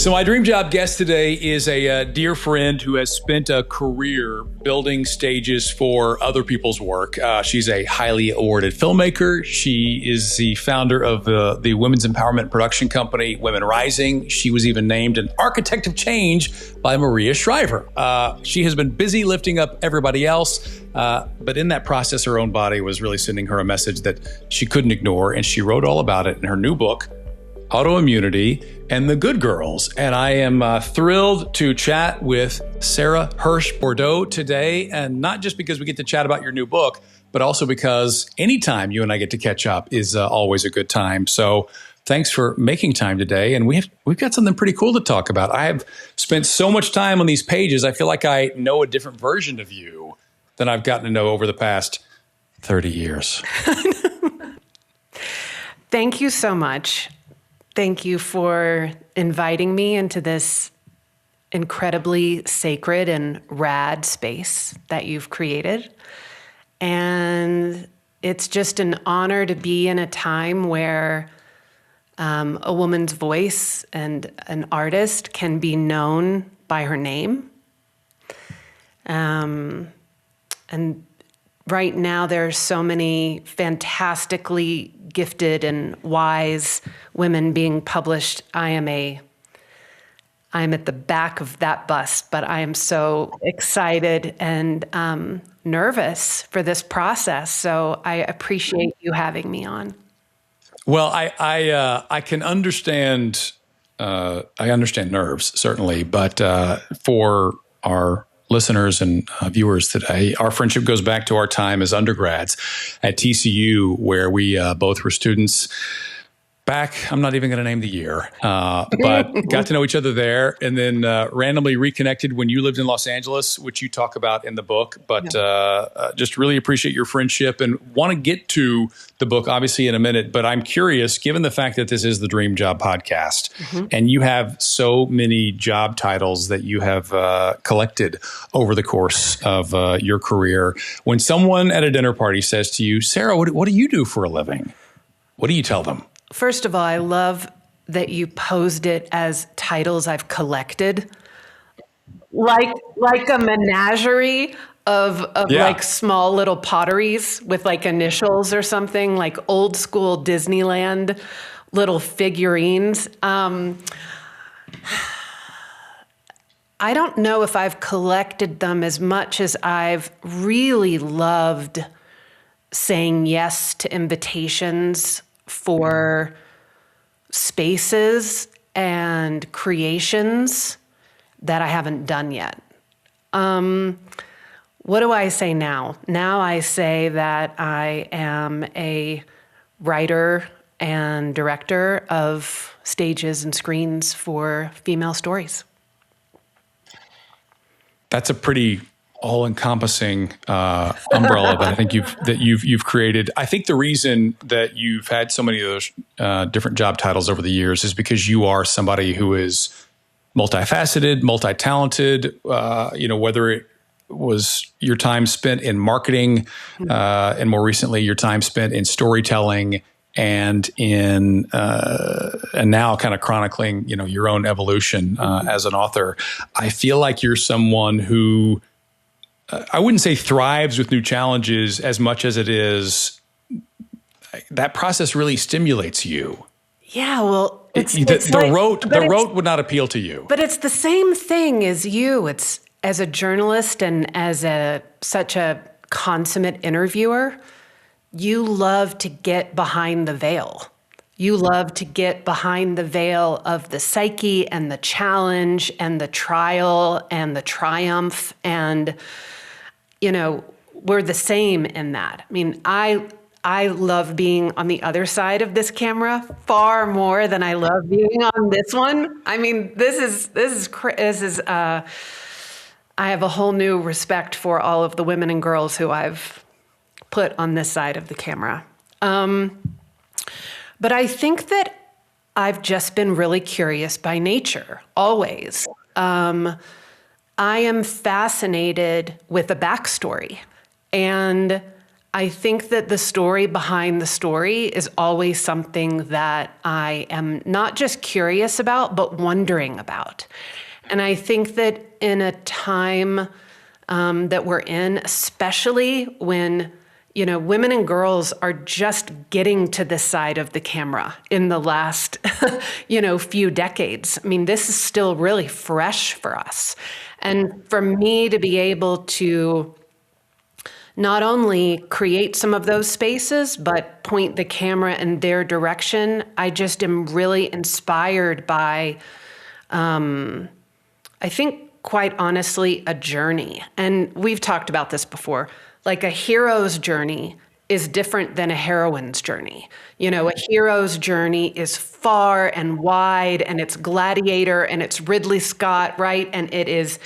So my dream job guest today is a dear friend who has spent a career building stages for other people's work. She's a highly awarded filmmaker. She is the founder of the women's empowerment production company, Women Rising. She was even named an architect of change by Maria Shriver. She has been busy lifting up everybody else, but in that process, her own body was really sending her a message that she couldn't ignore, and she wrote all about it in her new book, Autoimmunity and the Good Girls. And I am thrilled to chat with Sara Hirsh Bordo today. And not just because we get to chat about your new book, but also because anytime you and I get to catch up is always a good time. So thanks for making time today. And we've got something pretty cool to talk about. I have spent so much time on these pages. I feel like I know a different version of you than I've gotten to know over the past 30 years. Thank you so much. Thank you for inviting me into this incredibly sacred and rad space that you've created. And it's just an honor to be in a time where a woman's voice and an artist can be known by her name. And right now, there are so many fantastically gifted and wise women being published. I'm at the back of that bus, but I am so excited and nervous for this process. So I appreciate you having me on. Well, I can understand. I understand nerves, certainly, but for our listeners and viewers today, our friendship goes back to our time as undergrads at TCU, where we both were students back. I'm not even going to name the year, but got to know each other there, and then randomly reconnected when you lived in Los Angeles, which you talk about in the book. But just really appreciate your friendship and want to get to the book, obviously, in a minute. But I'm curious, given the fact that this is the Dream Job podcast, and you have so many job titles that you have collected over the course of your career, when someone at a dinner party says to you, Sara, what do you do for a living? What do you tell them? First of all, I love that you posed it as titles I've collected, like a menagerie of like small little potteries with like initials or something, like old school Disneyland little figurines. I don't know if I've collected them as much as I've really loved saying yes to invitations for spaces and creations that I haven't done yet. What do I say now? Now I say that I am a writer and director of stages and screens for female stories. That's a pretty all-encompassing umbrella that I think you've created. I think the reason that you've had so many of those different job titles over the years is because you are somebody who is multifaceted, multi-talented. Whether it was your time spent in marketing, and more recently your time spent in storytelling, and in and now kind of chronicling, your own evolution as an author. I feel like you're someone who I wouldn't say thrives with new challenges as much as it is that process really stimulates you. Yeah, well, the rote would not appeal to you. But it's the same thing as you. It's as a journalist and as such a consummate interviewer, you love to get behind the veil. You love to get behind the veil of the psyche and the challenge and the trial and the triumph. And, we're the same in that. I mean, I love being on the other side of this camera far more than I love being on this one. I mean, I have a whole new respect for all of the women and girls who I've put on this side of the camera. But I think that I've just been really curious by nature, always. I am fascinated with the backstory. And I think that the story behind the story is always something that I am not just curious about, but wondering about. And I think that in a time that we're in, especially when, women and girls are just getting to this side of the camera in the last, few decades. I mean, this is still really fresh for us. And for me to be able to not only create some of those spaces, but point the camera in their direction, I just am really inspired by, I think, quite honestly, a journey. And we've talked about this before. Like a hero's journey is different than a heroine's journey. A hero's journey is far and wide, and it's Gladiator, and it's Ridley Scott, right? And it is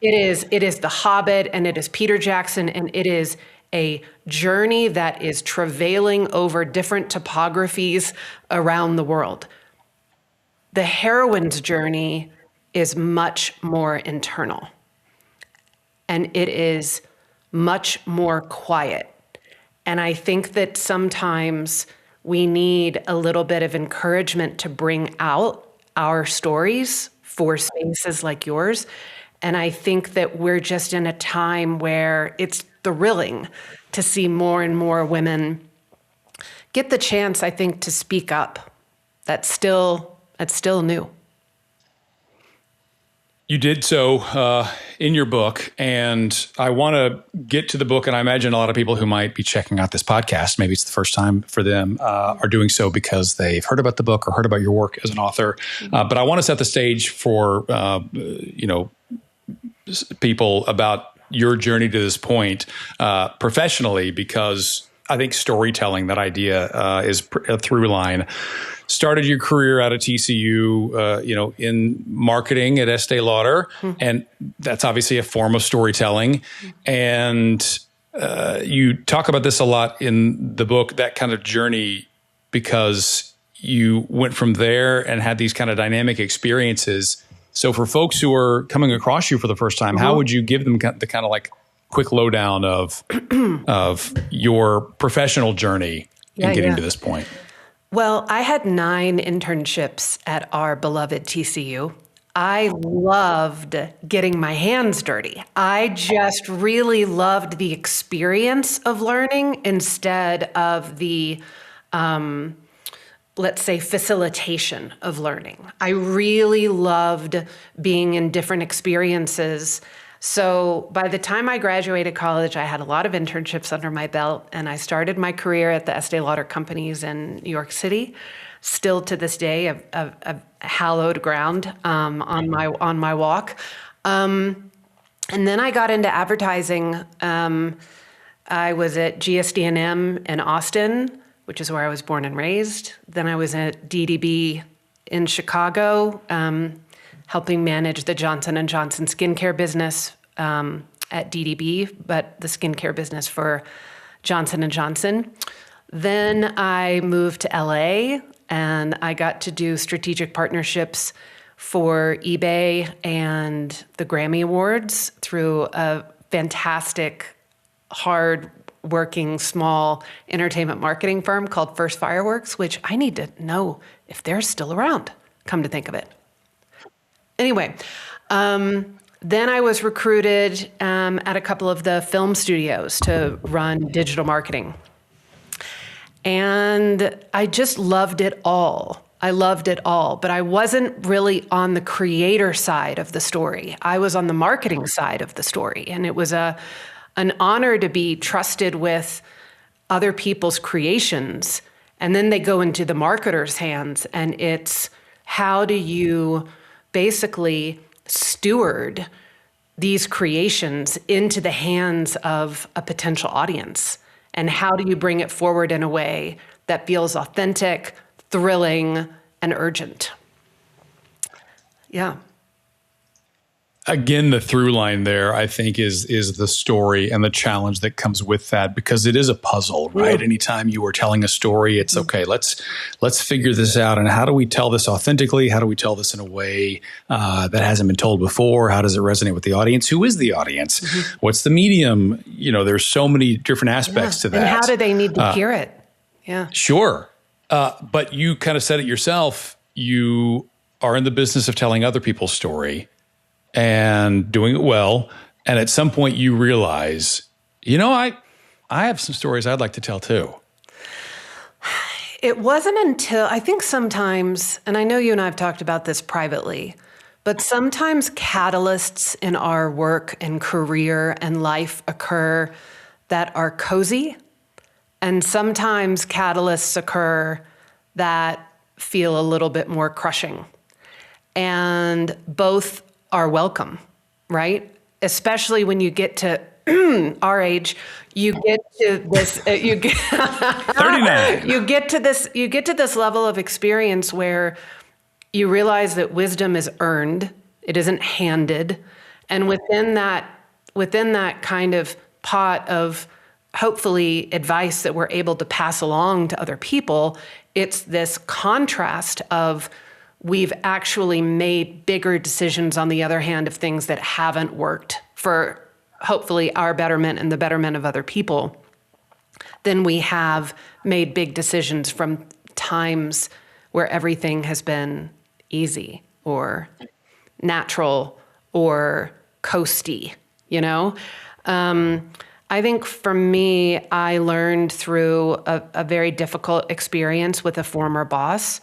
The Hobbit, and it is Peter Jackson, and it is a journey that is travailing over different topographies around the world. The heroine's journey is much more internal, and it is much more quiet. And I think that sometimes we need a little bit of encouragement to bring out our stories for spaces like yours. And I think that we're just in a time where it's thrilling to see more and more women get the chance, I think, to speak up. That's still new. You did so in your book, and I want to get to the book, and I imagine a lot of people who might be checking out this podcast, maybe it's the first time for them, are doing so because they've heard about the book or heard about your work as an author. But I want to set the stage for, people about your journey to this point professionally, because I think storytelling, that idea is a through line. Started your career out of TCU, in marketing at Estee Lauder, and that's obviously a form of storytelling. And you talk about this a lot in the book, that kind of journey, because you went from there and had these kind of dynamic experiences. So for folks who are coming across you for the first time, how would you give them the kind of like quick lowdown of your professional journey in getting to this point? Well, I had 9 internships at our beloved TCU. I loved getting my hands dirty. I just really loved the experience of learning instead of the, let's say, facilitation of learning. I really loved being in different experiences. So by the time I graduated college, I had a lot of internships under my belt, and I started my career at the Estee Lauder companies in New York City. Still to this day, a hallowed ground on my walk. And then I got into advertising. I was at GSD&M in Austin, which is where I was born and raised. Then I was at DDB in Chicago, helping manage the Johnson & Johnson skincare business at DDB, but the skincare business for Johnson & Johnson. Then I moved to LA, and I got to do strategic partnerships for eBay and the Grammy Awards through a fantastic, hard-working, small entertainment marketing firm called First Fireworks, which I need to know if they're still around, come to think of it. Anyway, then I was recruited at a couple of the film studios to run digital marketing. And I just loved it all. But I wasn't really on the creator side of the story. I was on the marketing side of the story. And it was an honor to be trusted with other people's creations. And then they go into the marketer's hands, and it's how do you basically steward these creations into the hands of a potential audience? And how do you bring it forward in a way that feels authentic, thrilling, and urgent? Yeah. again, the through line there, I think, is the story and the challenge that comes with that, because it is a puzzle, right? Anytime you are telling a story, it's okay. Let's figure this out, and how do we tell this authentically? How do we tell this in a way that hasn't been told before? How does it resonate with the audience? Who is the audience? What's the medium? There's so many different aspects to that. And how do they need to hear it? Yeah, sure. But you kind of said it yourself. You are in the business of telling other people's story and doing it well. And at some point you realize, I have some stories I'd like to tell too. It wasn't until, I think sometimes, and I know you and I have talked about this privately, but sometimes catalysts in our work and career and life occur that are cozy. And sometimes catalysts occur that feel a little bit more crushing. And both are welcome, right? Especially when you get to our age, you get to this, 39. You get to this level of experience where you realize that wisdom is earned, it isn't handed. And within that kind of pot of hopefully advice that we're able to pass along to other people, it's this contrast of we've actually made bigger decisions, on the other hand, of things that haven't worked for hopefully our betterment and the betterment of other people, than we have made big decisions from times where everything has been easy or natural or coasty, I think for me, I learned through a very difficult experience with a former boss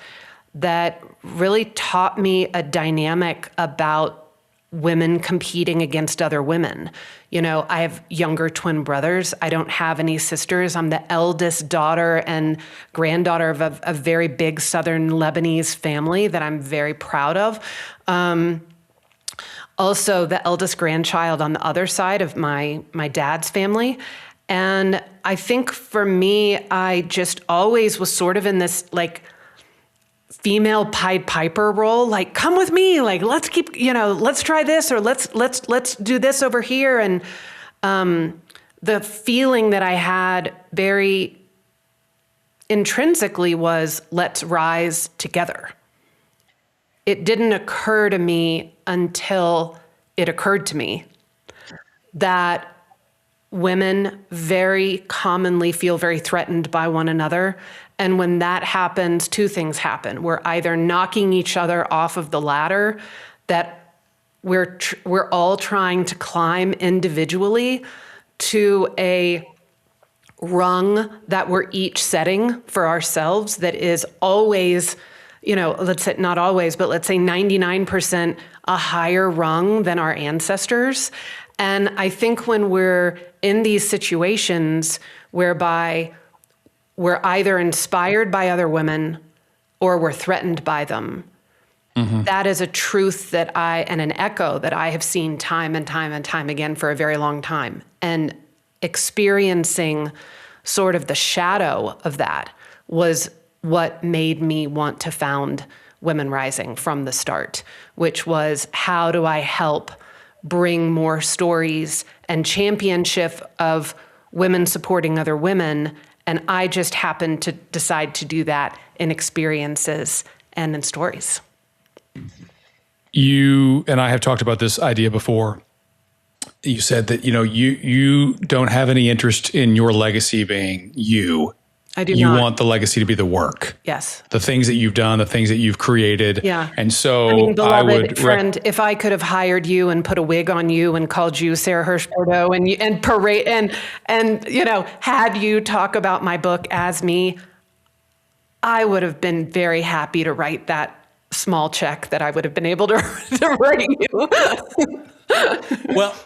that really taught me a dynamic about women competing against other women. I have younger twin brothers. I don't have any sisters. I'm the eldest daughter and granddaughter of a very big Southern Lebanese family that I'm very proud of. Also the eldest grandchild on the other side of my dad's family. And I think for me, I just always was sort of in this female Pied Piper role, come with me, let's keep, let's try this, or let's do this over here. And the feeling that I had very intrinsically was, let's rise together. It didn't occur to me until it occurred to me that women very commonly feel very threatened by one another. And when that happens, two things happen. We're either knocking each other off of the ladder that we're all trying to climb individually to a rung that we're each setting for ourselves that is always, let's say not always, but let's say 99% a higher rung than our ancestors. And I think when we're in these situations whereby we're either inspired by other women or we're threatened by them, that is a truth and an echo that I have seen time and time and time again for a very long time. And experiencing sort of the shadow of that was what made me want to found Women Rising from the start, which was, how do I help bring more stories and championship of women supporting other women? And I just happened to decide to do that in experiences and in stories. You and I have talked about this idea before. You said that, you don't have any interest in your legacy being you. I do you not. want the legacy to be the work. Yes. The things that you've done, the things that you've created. Yeah. And so beloved friend, if I could have hired you and put a wig on you and called you Sara Hirsh Bordo and parade and had you talk about my book as me, I would have been very happy to write that small check that I would have been able to write you.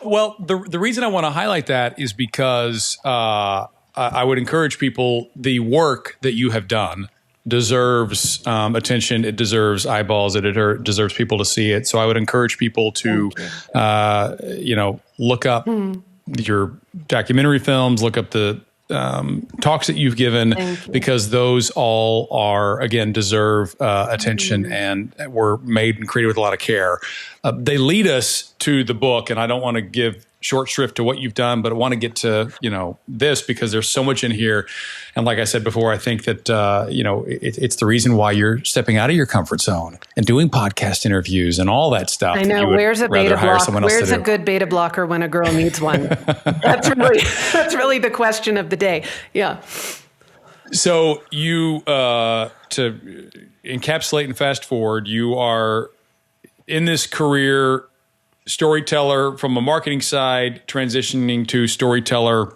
Well, the reason I want to highlight that is because I would encourage people, the work that you have done deserves attention. It deserves eyeballs. It deserves people to see it. So I would encourage people to, look up your documentary films, look up the talks that you've given, Thank you. because those all are, again, deserve attention and were made and created with a lot of care. They lead us to the book, and I don't want to give short shrift to what you've done, but I want to get to, this, because there's so much in here. And like I said before, I think that, it's the reason why you're stepping out of your comfort zone and doing podcast interviews and all that stuff. I know. Where's a beta block? Where's a good beta blocker when a girl needs one? That's really the question of the day. Yeah. So you, to encapsulate and fast forward, you are in this career storyteller from a marketing side, transitioning to storyteller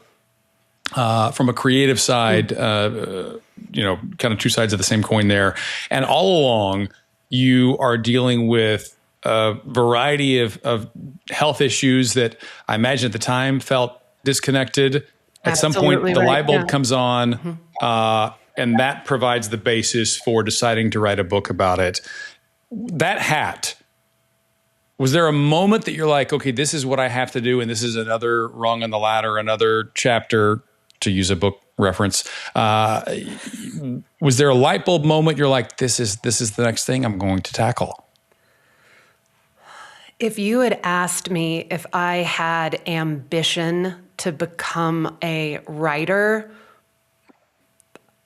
from a creative side, kind of two sides of the same coin there. And all along, you are dealing with a variety of health issues that I imagine at the time felt disconnected. At some point, the light bulb comes on, and that provides the basis for deciding to write a book about it. That hat, was there a moment that you're like, okay, this is what I have to do, and this is another rung on the ladder, another chapter, to use a book reference? Was there a light bulb moment you're like, this is the next thing I'm going to tackle? If you had asked me if I had ambition to become a writer,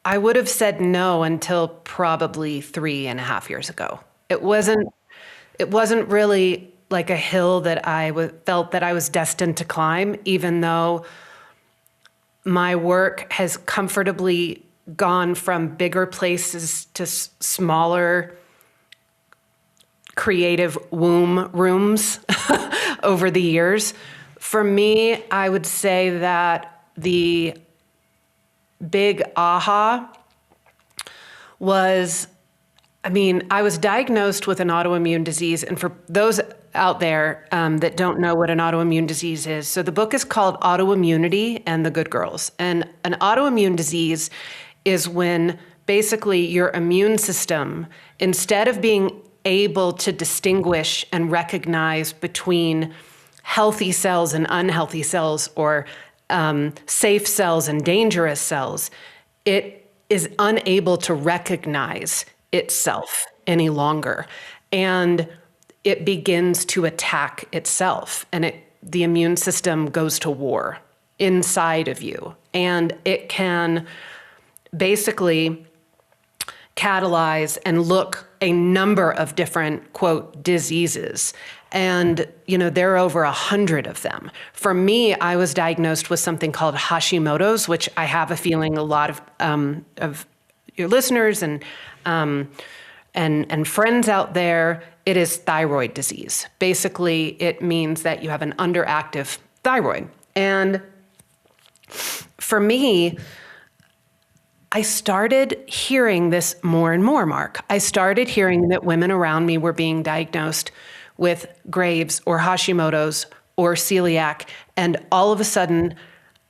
I would have said no until probably 3.5 years ago. It wasn't really like a hill that I felt that I was destined to climb, even though my work has comfortably gone from bigger places to smaller creative womb rooms over the years. For me, I would say that the big aha was, I was diagnosed with an autoimmune disease. And for those out there that don't know what an autoimmune disease is, so the book is called Autoimmunity and the Good Girls. And an autoimmune disease is when basically your immune system, instead of being able to distinguish and recognize between healthy cells and unhealthy cells, or safe cells and dangerous cells, it is unable to recognize itself any longer. And it begins to attack itself, and the immune system goes to war inside of you. And it can basically catalyze and look a number of different, quote, diseases. And, there are over 100 of them. For me, I was diagnosed with something called Hashimoto's, which I have a feeling a lot of your listeners and friends out there, it is thyroid disease. Basically, it means that you have an underactive thyroid. And for me, I started hearing this more and more, Mark. I started hearing that women around me were being diagnosed with Graves' or Hashimoto's or celiac. And all of a sudden,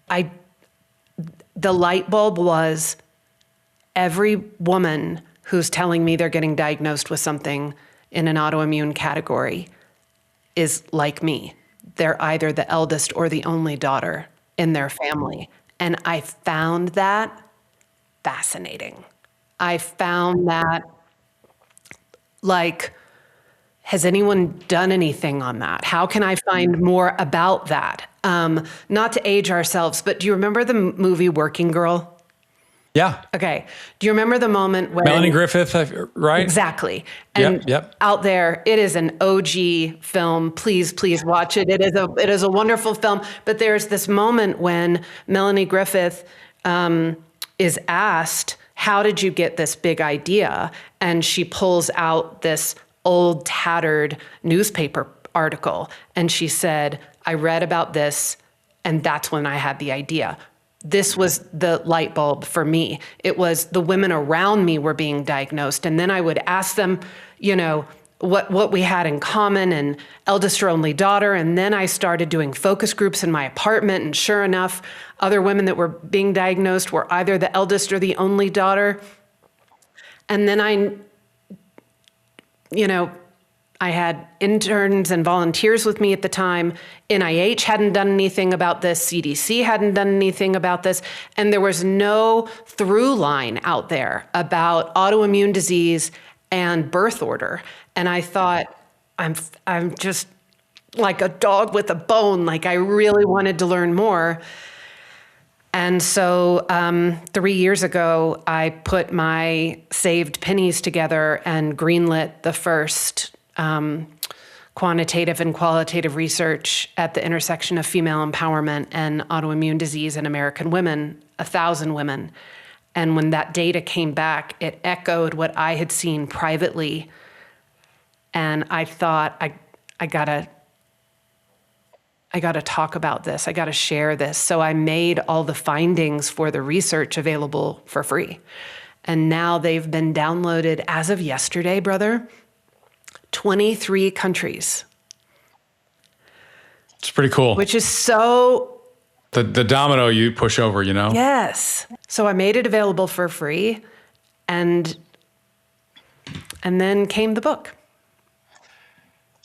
the light bulb was, every woman who's telling me they're getting diagnosed with something in an autoimmune category is like me. They're either the eldest or the only daughter in their family. And I found that fascinating. I found that, has anyone done anything on that? How can I find more about that? Not to age ourselves, but do you remember the movie Working Girl? Yeah. Okay. Do you remember the moment when Melanie Griffith, right? Exactly. And yep. Out there, it is an OG film. Please watch it. It is a wonderful film. But there's this moment when Melanie Griffith is asked, "How did you get this big idea?" And she pulls out this old tattered newspaper article, and she said, "I read about this, and that's when I had the idea." This was the light bulb for me. It was the women around me were being diagnosed. And then I would ask them, what we had in common, and eldest or only daughter. And then I started doing focus groups in my apartment. And sure enough, other women that were being diagnosed were either the eldest or the only daughter. And then I had interns and volunteers with me at the time. NIH hadn't done anything about this. CDC hadn't done anything about this. And there was no through line out there about autoimmune disease and birth order. And I thought, I'm just like a dog with a bone. Like I really wanted to learn more. And so 3 years ago, I put my saved pennies together and greenlit the first quantitative and qualitative research at the intersection of female empowerment and autoimmune disease in American women, 1,000 women. And when that data came back, it echoed what I had seen privately. And I thought, I gotta talk about this. I gotta share this. So I made all the findings for the research available for free. And now they've been downloaded as of yesterday, brother, 23 countries. It's pretty cool. Which is so... The domino you push over, you know? Yes. So I made it available for free, and then came the book.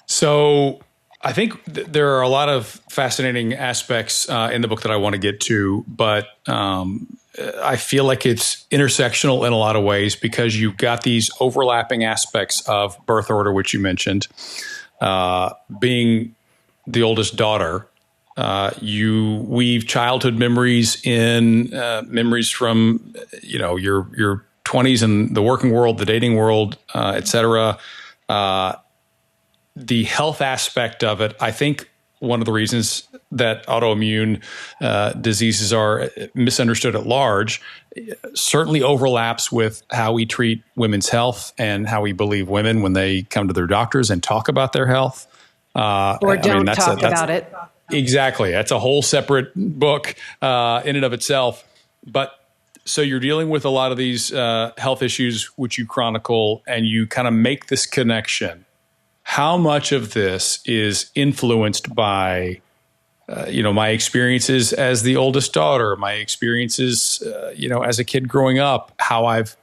So I think there are a lot of fascinating aspects in the book that I want to get to, but I feel like it's intersectional in a lot of ways because you've got these overlapping aspects of birth order, which you mentioned, being the oldest daughter. You weave childhood memories in, memories from, your 20s and the working world, the dating world, et cetera. The health aspect of it, I think one of the reasons that autoimmune diseases are misunderstood at large certainly overlaps with how we treat women's health and how we believe women when they come to their doctors and talk about their health. Or don't talk about it. Exactly. That's a whole separate book in and of itself. But so you're dealing with a lot of these health issues, which you chronicle, and you kind of make this connection. How much of this is influenced by, my experiences as the oldest daughter, my experiences, as a kid growing up, how I've,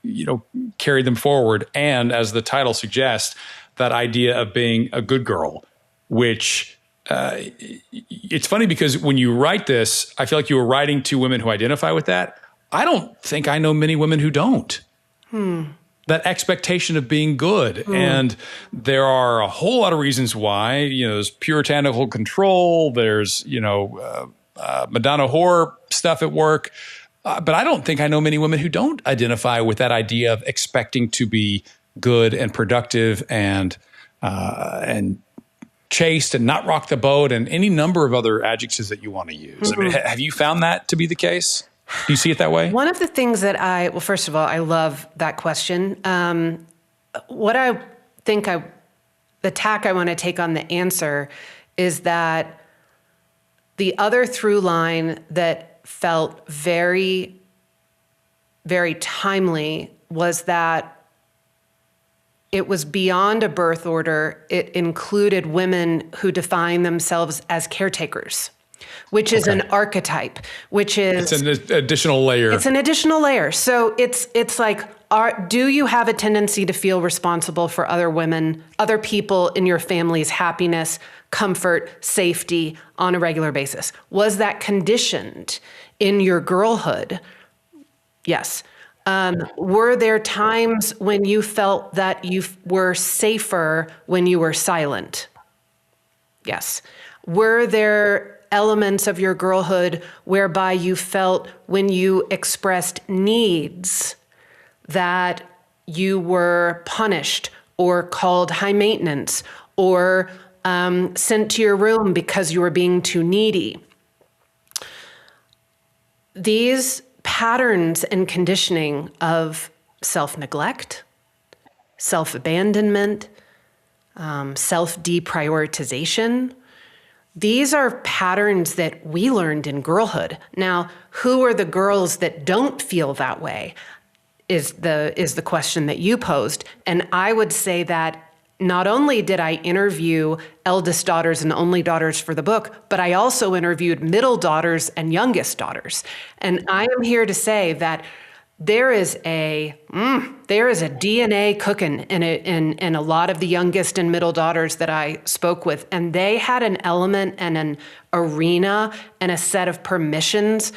carried them forward. And as the title suggests, that idea of being a good girl, which it's funny because when you write this, I feel like you were writing to women who identify with that. I don't think I know many women who don't. That expectation of being good. And there are a whole lot of reasons why, there's puritanical control, there's, Madonna whore stuff at work. But I don't think I know many women who don't identify with that idea of expecting to be good and productive and chaste and not rock the boat and any number of other adjectives that you want to use. I mean, have you found that to be the case? Do you see it that way? One of the things that well, first of all, I love that question. What I think the tack I want to take on the answer is that the other through line that felt very, very timely was that it was beyond a birth order. It included women who define themselves as caretakers, which is an archetype, which is... It's an additional layer. It's an additional layer. So it's like, do you have a tendency to feel responsible for other women, other people in your family's happiness, comfort, safety on a regular basis? Was that conditioned in your girlhood? Yes. Were there times when you felt that you were safer when you were silent? Yes. Were there elements of your girlhood whereby you felt when you expressed needs that you were punished or called high maintenance or sent to your room because you were being too needy? These patterns and conditioning of self-neglect, self-abandonment, self-deprioritization, these are patterns that we learned in girlhood. Now, who are the girls that don't feel that way is the question that you posed. And I would say that not only did I interview eldest daughters and only daughters for the book, but I also interviewed middle daughters and youngest daughters. And I am here to say that there is a DNA cooking in a lot of the youngest and middle daughters that I spoke with, and they had an element and an arena and a set of permissions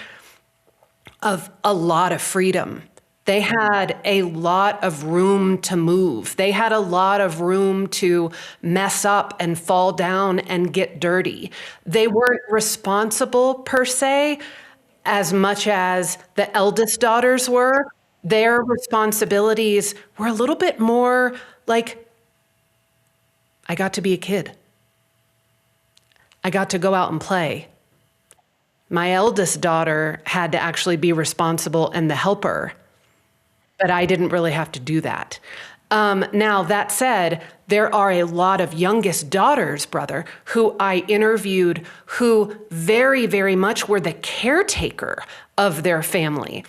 of a lot of freedom. They had a lot of room to move. They had a lot of room to mess up and fall down and get dirty. They weren't responsible per se, as much as the eldest daughters were. Their responsibilities were a little bit more like, I got to be a kid. I got to go out and play. My eldest daughter had to actually be responsible and the helper, but I didn't really have to do that. Now, that said, there are a lot of youngest daughters, brother, who I interviewed who very, very much were the caretaker of their family.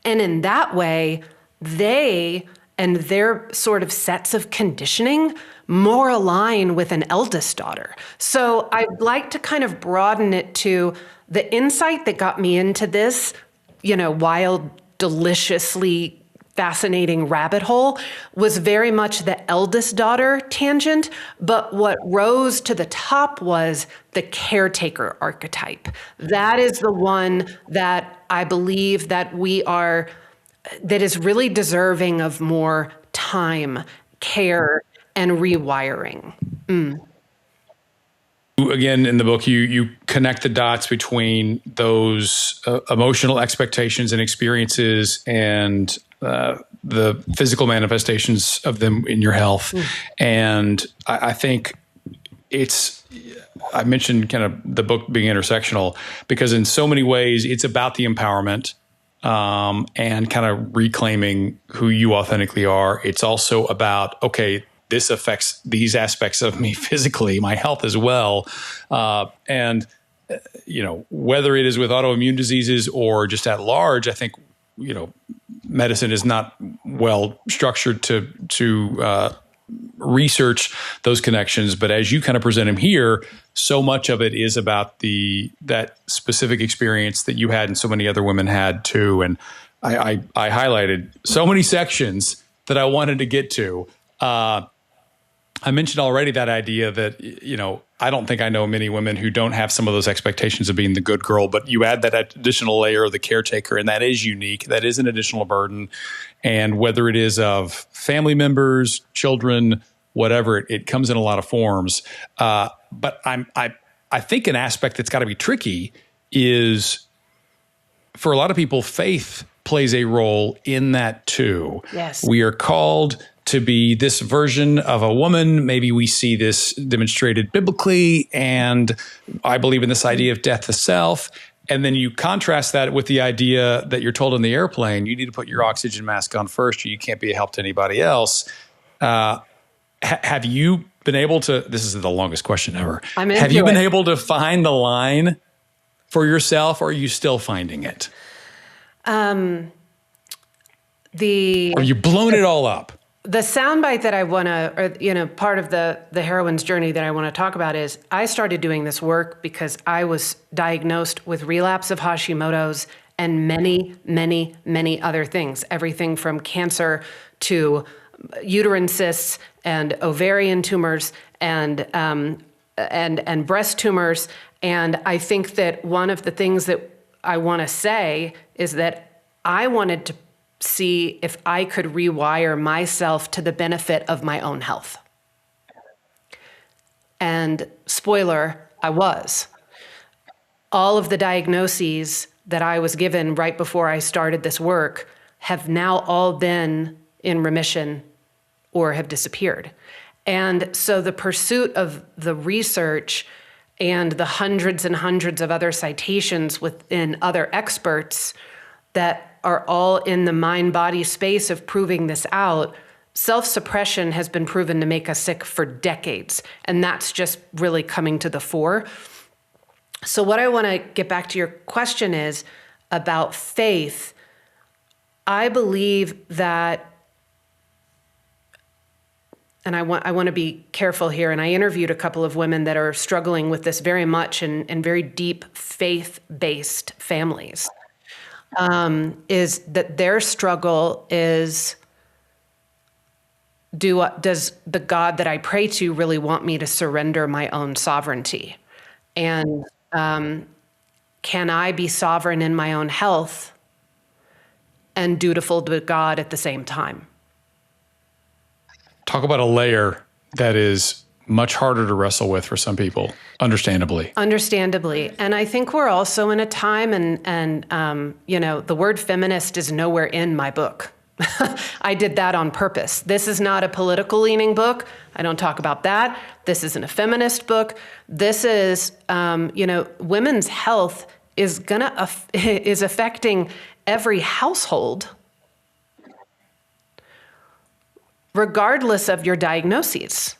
And in that way, they and their sort of sets of conditioning more align with an eldest daughter. So I'd like to kind of broaden it to the insight that got me into this, wild, deliciously fascinating rabbit hole was very much the eldest daughter tangent, but what rose to the top was the caretaker archetype. That is the one that I believe that that is really deserving of more time, care, and rewiring. Again, in the book, you connect the dots between those emotional expectations and experiences and the physical manifestations of them in your health. And I think I mentioned kind of the book being intersectional because in so many ways it's about the empowerment and kind of reclaiming who you authentically are. It's also about, okay, this affects these aspects of me physically, my health as well. And whether it is with autoimmune diseases or just at large, I think, medicine is not well structured to research those connections. But as you kind of present them here, so much of it is about that specific experience that you had and so many other women had too. And I highlighted so many sections that I wanted to get to. I mentioned already that idea that, I don't think I know many women who don't have some of those expectations of being the good girl, but you add that additional layer of the caretaker, and that is unique. That is an additional burden. And whether it is of family members, children, whatever, it comes in a lot of forms. But I think an aspect that's got to be tricky is for a lot of people, faith plays a role in that too. Yes. We are called to be this version of a woman. Maybe we see this demonstrated biblically, and I believe in this idea of death to self. And then you contrast that with the idea that you're told in the airplane, you need to put your oxygen mask on first, or you can't be a help to anybody else. Have you been able to, this is the longest question ever. Have you been able to find the line for yourself, or are you still finding it? Or you blown it all up? The soundbite that I want to, part of the heroine's journey that I want to talk about is I started doing this work because I was diagnosed with relapse of Hashimoto's and many, many, many other things, everything from cancer to uterine cysts and ovarian tumors and breast tumors. And I think that one of the things that I want to say is that I wanted to see if I could rewire myself to the benefit of my own health. And spoiler, I was. All of the diagnoses that I was given right before I started this work have now all been in remission or have disappeared. And so the pursuit of the research and the hundreds and hundreds of other citations within other experts that are all in the mind-body space of proving this out, self-suppression has been proven to make us sick for decades. And that's just really coming to the fore. So what I want to get back to your question is about faith. I believe that, and I want to be careful here, and I interviewed a couple of women that are struggling with this very much in very deep faith-based families. is that their struggle is, does the God that I pray to really want me to surrender my own sovereignty? And can I be sovereign in my own health and dutiful to God at the same time? Talk about a layer that is much harder to wrestle with for some people, understandably. Understandably. And I think we're also in a time, and the word feminist is nowhere in my book. I did that on purpose. This is not a political leaning book. I don't talk about that. This isn't a feminist book. This is, women's health is is affecting every household, regardless of your diagnoses.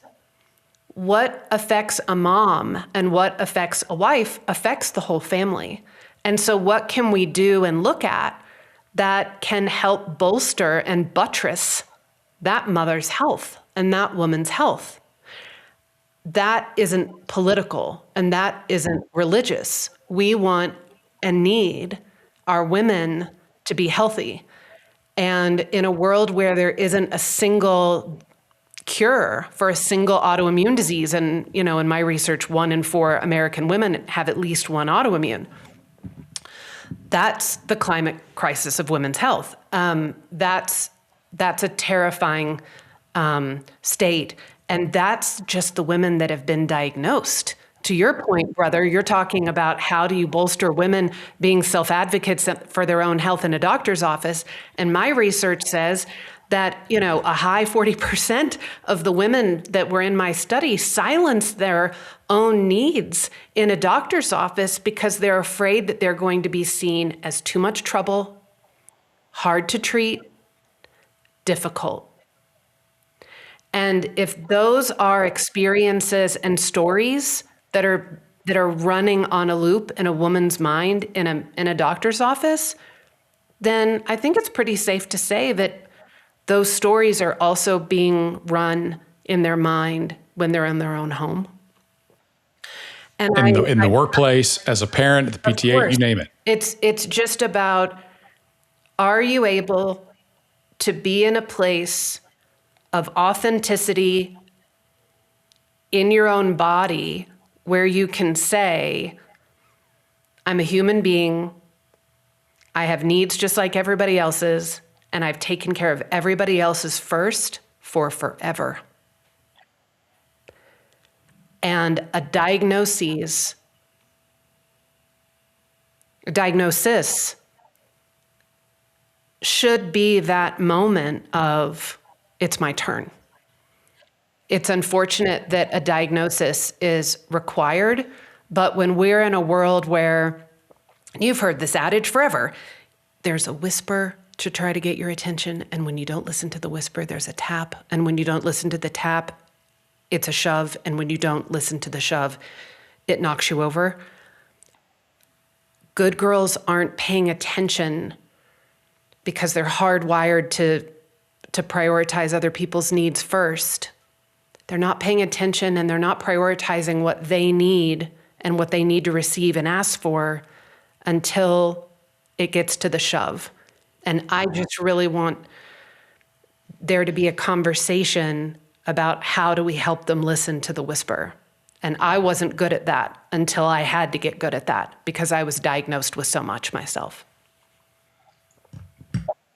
What affects a mom and what affects a wife affects the whole family. And so what can we do and look at that can help bolster and buttress that mother's health and that woman's health? That isn't political and that isn't religious. We want and need our women to be healthy. And in a world where there isn't a single cure for a single autoimmune disease, and in my research, 1 in 4 American women have at least one autoimmune. That's the climate crisis of women's health. That's a terrifying state, and that's just the women that have been diagnosed. To your point, brother, you're talking about how do you bolster women being self-advocates for their own health in a doctor's office, and my research says that, a high 40% of the women that were in my study silenced their own needs in a doctor's office because they're afraid that they're going to be seen as too much trouble, hard to treat, difficult. And if those are experiences and stories that are running on a loop in a woman's mind in a doctor's office, then I think it's pretty safe to say that those stories are also being run in their mind when they're in their own home. And in the workplace, as a parent, at the PTA, you name it. It's just about, are you able to be in a place of authenticity in your own body where you can say, I'm a human being, I have needs just like everybody else's, and I've taken care of everybody else's first for forever. And a diagnosis should be that moment of, it's my turn. It's unfortunate that a diagnosis is required, but when we're in a world where, you've heard this adage forever, there's a whisper to try to get your attention, and when you don't listen to the whisper, there's a tap, and when you don't listen to the tap, it's a shove, and when you don't listen to the shove, it knocks you over. Good girls aren't paying attention because they're hardwired to prioritize other people's needs first. They're not paying attention, and they're not prioritizing what they need and what they need to receive and ask for until it gets to the shove. And I just really want there to be a conversation about how do we help them listen to the whisper. And I wasn't good at that until I had to get good at that because I was diagnosed with so much myself.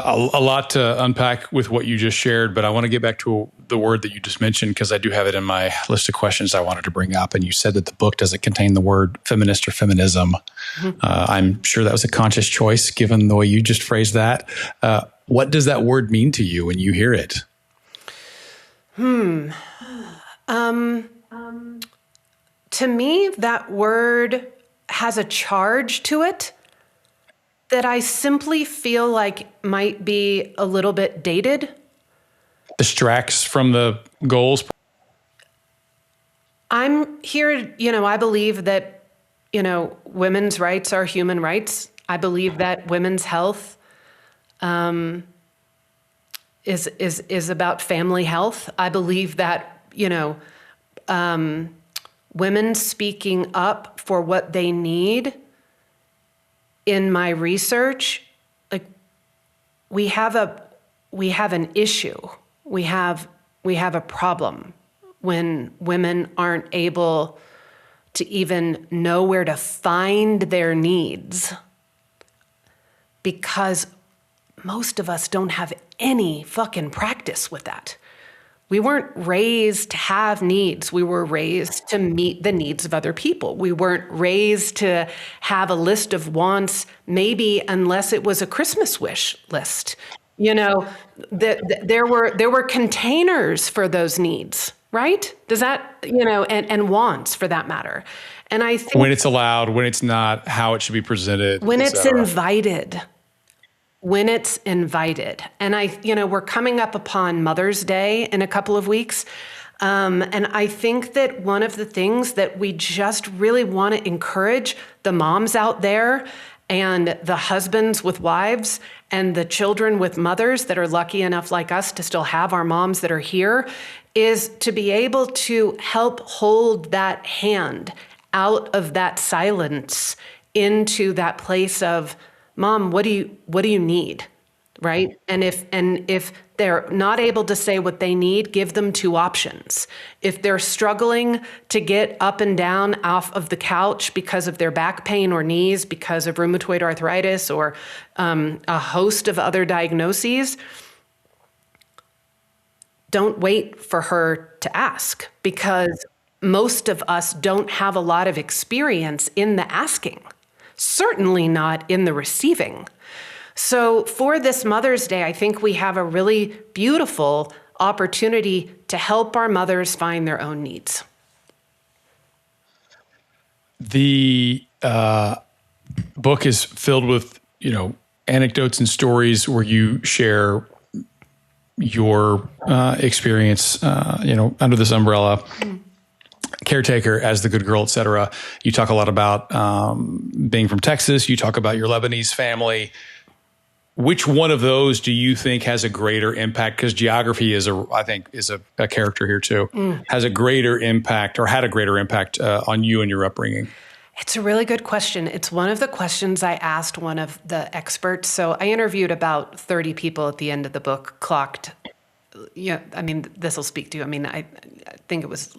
A lot to unpack with what you just shared, but I want to get back to the word that you just mentioned because I do have it in my list of questions I wanted to bring up. And you said that the book doesn't contain the word feminist or feminism. Mm-hmm. I'm sure that was a conscious choice given the way you just phrased that. What does that word mean to you when you hear it? To me, that word has a charge to it that I simply feel like might be a little bit dated. Distracts from the goals. I'm here, I believe that, women's rights are human rights. I believe that women's health is about family health. I believe that, women speaking up for what they need in my research we have an issue. We have a problem when women aren't able to even know where to find their needs, because most of us don't have any fucking practice with that. We weren't raised to have needs. We were raised to meet the needs of other people. We weren't raised to have a list of wants, maybe unless it was a Christmas wish list. You know, there were containers for those needs, right? Does that, and wants for that matter. And I think when it's allowed, when it's not, how it should be presented, when it's invited. When it's invited. And we're coming up upon Mother's Day in a couple of weeks. And I think that one of the things that we just really want to encourage the moms out there and the husbands with wives and the children with mothers that are lucky enough like us to still have our moms that are here is to be able to help hold that hand out of that silence into that place of, Mom, what do you need, right? And if they're not able to say what they need, give them two options. If they're struggling to get up and down off of the couch because of their back pain or knees, because of rheumatoid arthritis or a host of other diagnoses, don't wait for her to ask, because most of us don't have a lot of experience in the asking. Certainly not in the receiving. So for this Mother's Day, I think we have a really beautiful opportunity to help our mothers find their own needs. The book is filled with, anecdotes and stories where you share your experience, under this umbrella. Mm. Caretaker as the good girl, et cetera. You talk a lot about being from Texas. You talk about your Lebanese family. Which one of those do you think has a greater impact? Because geography is a character here too. Has a greater impact or had a greater impact on you and your upbringing? It's a really good question. It's one of the questions I asked one of the experts. So I interviewed about 30 people at the end of the book, clocked. Yeah, this will speak to you. I think it was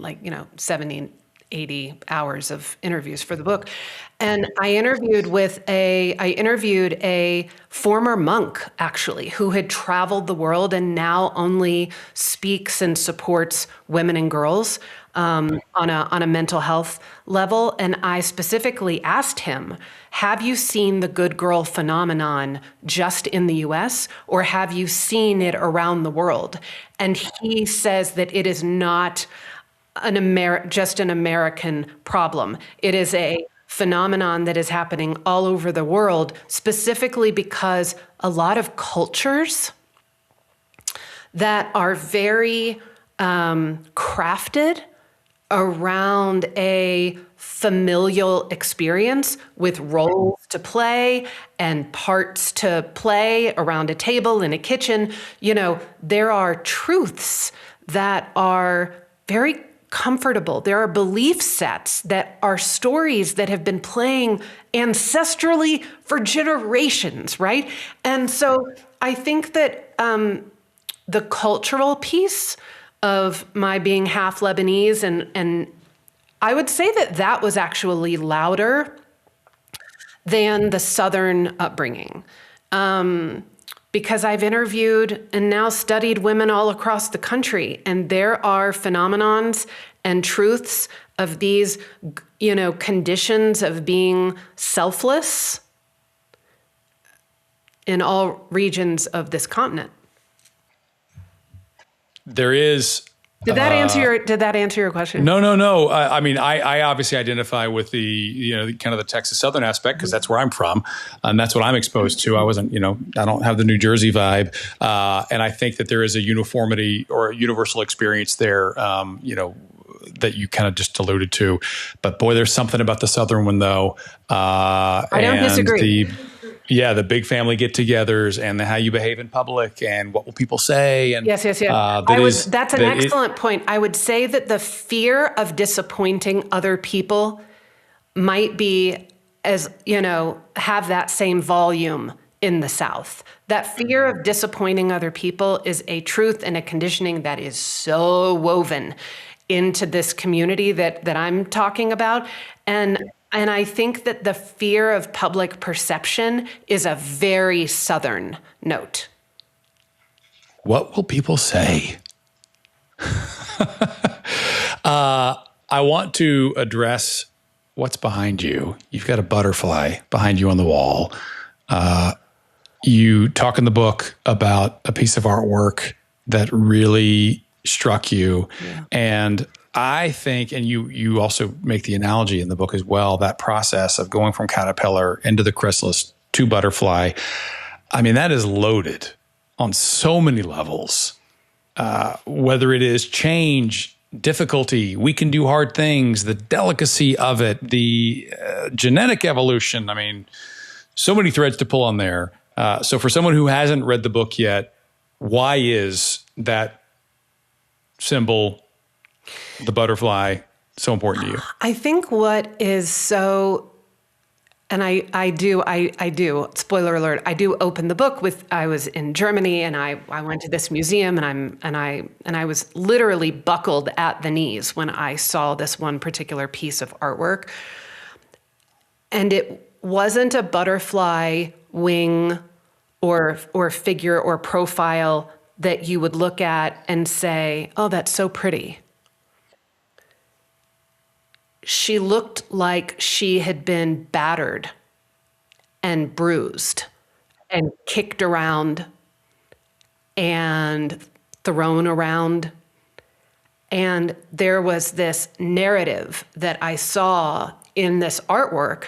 70, 80 hours of interviews for the book. And I interviewed a former monk, actually, who had traveled the world and now only speaks and supports women and girls on a mental health level. And I specifically asked him, have you seen the good girl phenomenon just in the US, or have you seen it around the world? And he says that it is not just an American problem. It is a phenomenon that is happening all over the world, specifically because a lot of cultures that are very crafted around a familial experience with roles to play and parts to play around a table in a kitchen. There are truths that are very comfortable. There are belief sets that are stories that have been playing ancestrally for generations, right? And so I think that the cultural piece of my being half Lebanese, and I would say that was actually louder than the Southern upbringing. Because I've interviewed and now studied women all across the country, and there are phenomenons and truths of these, conditions of being selfless in all regions of this continent. There is. Did that answer your question? No. I obviously identify with the, kind of the Texas Southern aspect because that's where I'm from and that's what I'm exposed to. I wasn't, I don't have the New Jersey vibe. And I think that there is a uniformity or a universal experience there, that you kind of just alluded to. But boy, there's something about the Southern one though. I don't disagree. The big family get-togethers and how you behave in public and what will people say. And yes. That's an excellent point. I would say that the fear of disappointing other people might be have that same volume in the South. That fear of disappointing other people is a truth and a conditioning that is so woven into this community that I'm talking about. And I think that the fear of public perception is a very Southern note. What will people say? I want to address what's behind you. You've got a butterfly behind you on the wall. You talk in the book about a piece of artwork that really struck you. Yeah. And I think, and you also make the analogy in the book as well, that process of going from caterpillar into the chrysalis to butterfly. I mean, that is loaded on so many levels, whether it is change, difficulty, we can do hard things, the delicacy of it, the genetic evolution. I mean, so many threads to pull on there. So for someone who hasn't read the book yet, why is that symbol, the butterfly, so important to you? I think what is so, and I do, spoiler alert, I do open the book with, I was in Germany and I went to this museum and I was literally buckled at the knees when I saw this one particular piece of artwork. And it wasn't a butterfly wing or figure or profile that you would look at and say, oh, that's so pretty. She looked like she had been battered and bruised and kicked around and thrown around. And there was this narrative that I saw in this artwork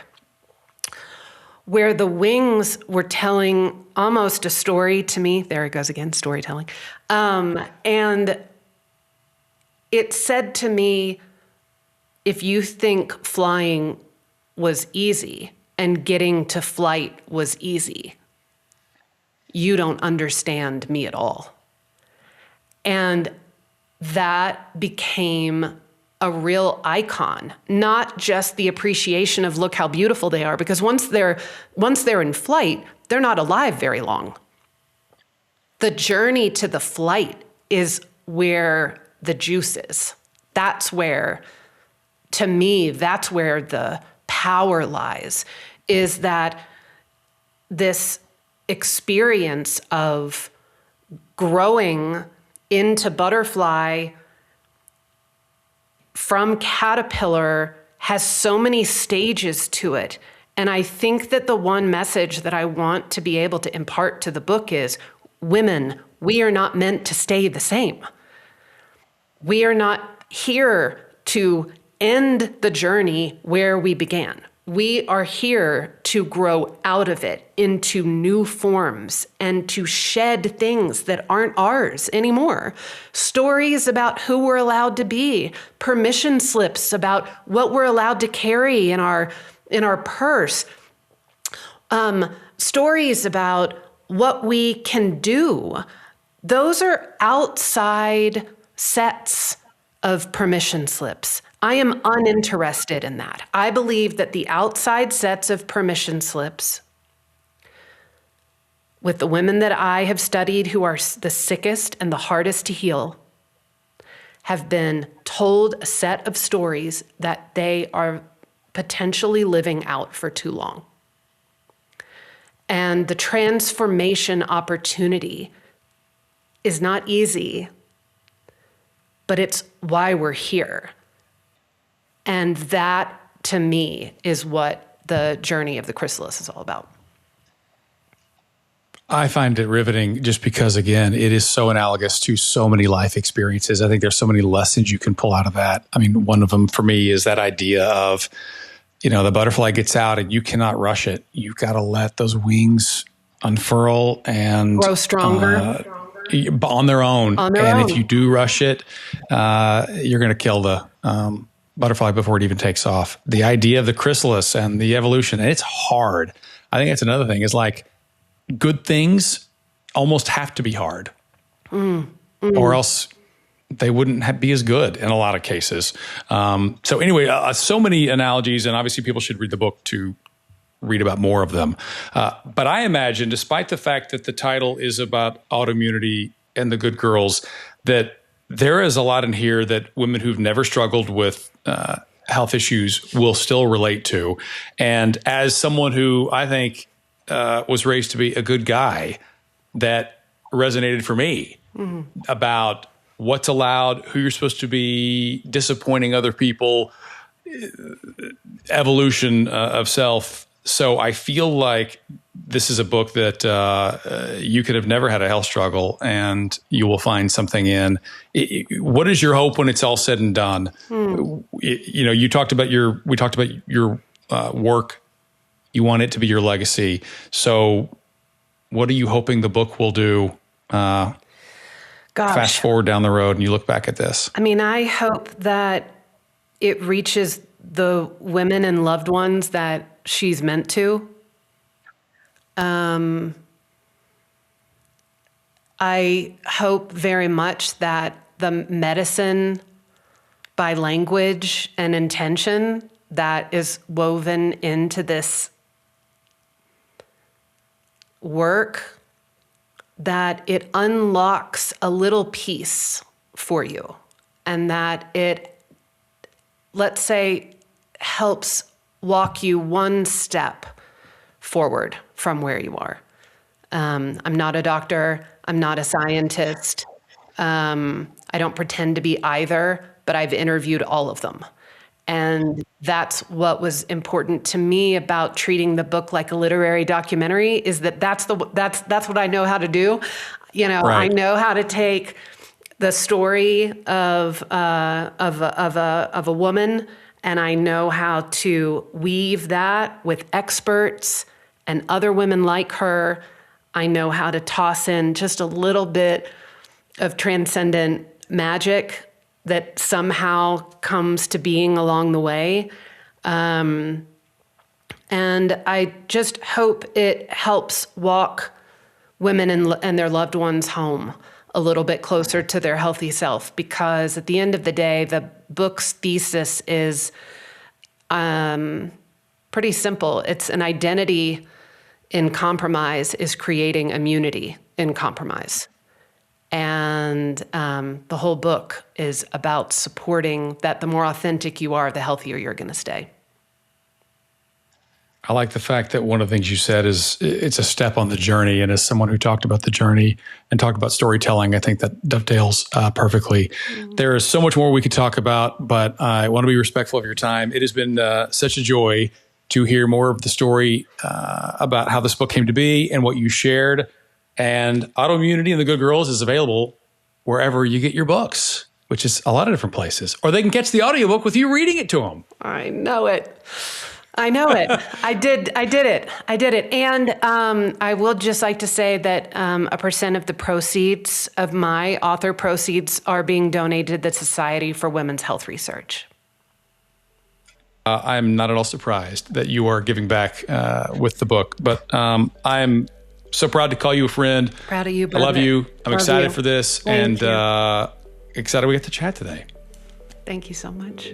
where the wings were telling almost a story to me. There it goes again, storytelling. And it said to me, if you think flying was easy and getting to flight was easy, you don't understand me at all. And that became a real icon, not just the appreciation of look how beautiful they are, because once they're in flight, they're not alive very long. The journey to the flight is where the juice is. That's where, to me, that's where the power lies, is that this experience of growing into butterfly from caterpillar has so many stages to it. And I think that the one message that I want to be able to impart to the book is, women, we are not meant to stay the same. We are not here to end the journey where we began. We are here to grow out of it into new forms and to shed things that aren't ours anymore. Stories about who we're allowed to be, permission slips about what we're allowed to carry in our purse, stories about what we can do. Those are outside sets of permission slips. I am uninterested in that. I believe that the outside sets of permission slips with the women that I have studied who are the sickest and the hardest to heal have been told a set of stories that they are potentially living out for too long. And the transformation opportunity is not easy, but it's why we're here. And that, to me, is what the journey of the chrysalis is all about. I find it riveting just because, again, it is so analogous to so many life experiences. I think there's so many lessons you can pull out of that. I mean, one of them for me is that idea of, the butterfly gets out and you cannot rush it. You've got to let those wings unfurl and grow stronger on their own. If you do rush it, you're going to kill the butterfly before it even takes off. The idea of the chrysalis and the evolution, and it's hard. I think that's another thing, is like good things almost have to be hard or else they wouldn't be as good in a lot of cases. So anyway, so many analogies, and obviously people should read the book to read about more of them. But I imagine, despite the fact that the title is about autoimmunity and the good girls, that there is a lot in here that women who've never struggled with health issues will still relate to. And as someone who I think was raised to be a good guy, that resonated for me about what's allowed, who you're supposed to be, disappointing other people, evolution of self. So I feel like this is a book that you could have never had a health struggle, and you will find something in. What is your hope when it's all said and done? We talked about your work. You want it to be your legacy. So what are you hoping the book will do? Fast forward down the road and you look back at this. I mean, I hope that it reaches the women and loved ones that she's meant to. I hope very much that the medicine by language and intention that is woven into this work, that it unlocks a little piece for you, and that it, let's say, helps walk you one step forward from where you are. I'm not a doctor. I'm not a scientist. I don't pretend to be either, but I've interviewed all of them. And that's what was important to me about treating the book like a literary documentary, is that that's what I know how to do. Right. I know how to take the story of a woman, and I know how to weave that with experts and other women like her. I know how to toss in just a little bit of transcendent magic that somehow comes to being along the way. And I just hope it helps walk women and their loved ones home a little bit closer to their healthy self, because at the end of the day, the book's thesis is pretty simple. It's an identity in compromise is creating immunity in compromise. And the whole book is about supporting that the more authentic you are, the healthier you're going to stay. I like the fact that one of the things you said is it's a step on the journey. And as someone who talked about the journey and talked about storytelling, I think that dovetails perfectly. Mm-hmm. There is so much more we could talk about, but I want to be respectful of your time. It has been such a joy to hear more of the story about how this book came to be and what you shared. And Autoimmunity and the Good Girls is available wherever you get your books, which is a lot of different places. Or they can catch the audiobook with you reading it to them. I know it. I did it. And I will just like to say that a percent of the proceeds of my author proceeds are being donated to the Society for Women's Health Research. I'm not at all surprised that you are giving back with the book, but I'm so proud to call you a friend. Proud of you, brother. I love you. I'm excited for this. Thank you. Excited we get to chat today. Thank you so much.